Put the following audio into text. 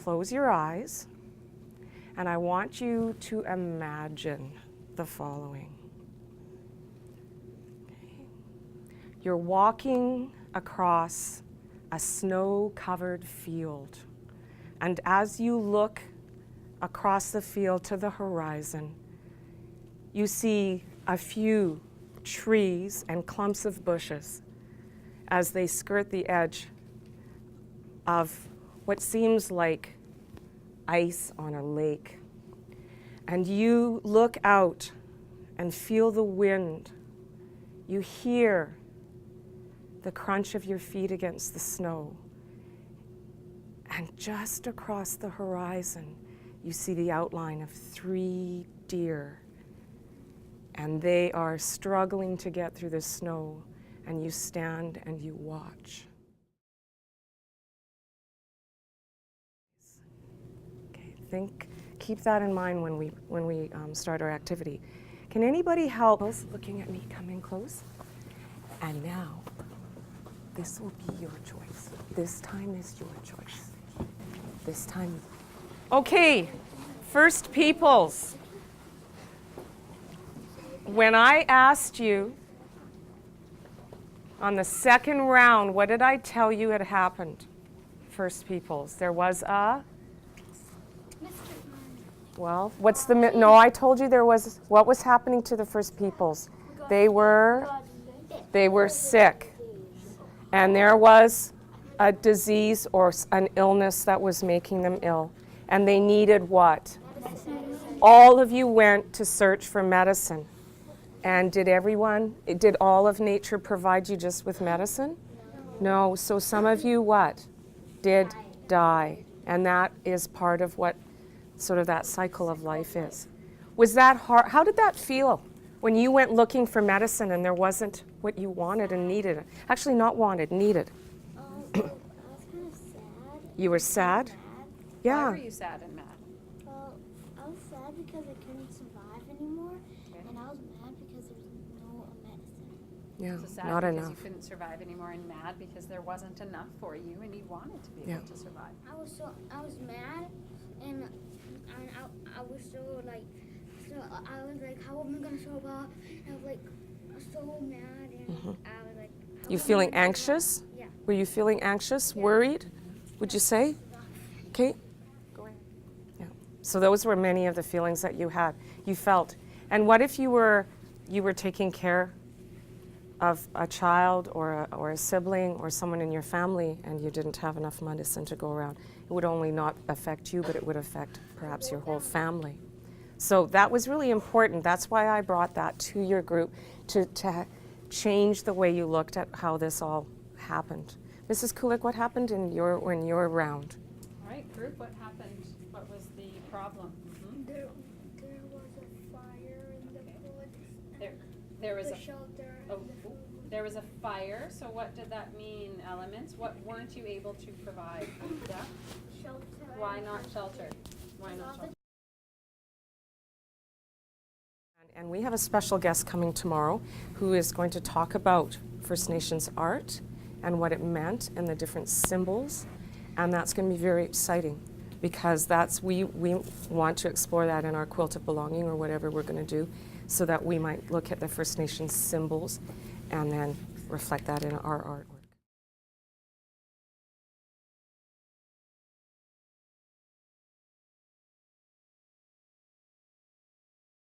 close your eyes, and I want you to imagine the following. Okay. You're walking across a snow-covered field, and as you look across the field to the horizon, you see a few trees and clumps of bushes as they skirt the edge of what seems like ice on a lake. And you look out and feel the wind. You hear the crunch of your feet against the snow. And just across the horizon, you see the outline of 3 deer. And they are struggling to get through the snow, and you stand and you watch. Okay, keep that in mind when we start our activity. Can anybody help? Looking at me, come in close. And now, this will be your choice. This time is your choice. This time. Okay, First Peoples. When I asked you on the second round, what did I tell you had happened? First Peoples, there was a... Well, what's the... No, I told you there was... What was happening to the First Peoples? They were sick. And there was a disease or an illness that was making them ill. And they needed what? All of you went to search for medicine. And did all of nature provide you just with medicine? No. So some of you what? Did die. And that is part of what sort of that cycle of life is. Was that hard? How did that feel when you went looking for medicine and there wasn't what you wanted and needed? Actually, not wanted, needed. I was kind of sad. You were sad? Mad. Yeah. Why were you sad and mad? Well, I was sad because I couldn't survive anymore, and I was mad because there was no medicine. Yeah, So sad not because enough. you couldn't survive anymore, and mad because there wasn't enough for you and you wanted to be able to survive. I was mad, and I was so like, I was like, how am I gonna survive? And I was like, so mad, and I was like. You feeling anxious? Yeah. Were you feeling anxious, worried? Would you say? Okay. Go ahead. Yeah. So those were many of the feelings that you felt. And what if you were taking care of a child or a sibling or someone in your family and you didn't have enough medicine to go around? It would only not affect you, but it would affect perhaps your whole family. So that was really important. That's why I brought that to your group to change the way you looked at how this all happened. Mrs. Kulyk, what happened in your round? All right, group, what happened? What was the problem? There was a fire in the woods. There was the a shelter. there was a fire. So what did that mean? Elements. What weren't you able to provide? Yeah. Shelter. Why not shelter? Why not shelter? And we have a special guest coming tomorrow who is going to talk about First Nations art and what it meant and the different symbols. And that's going to be very exciting because we want to explore that in our quilt of belonging or whatever we're going to do so that we might look at the First Nations symbols and then reflect that in our art.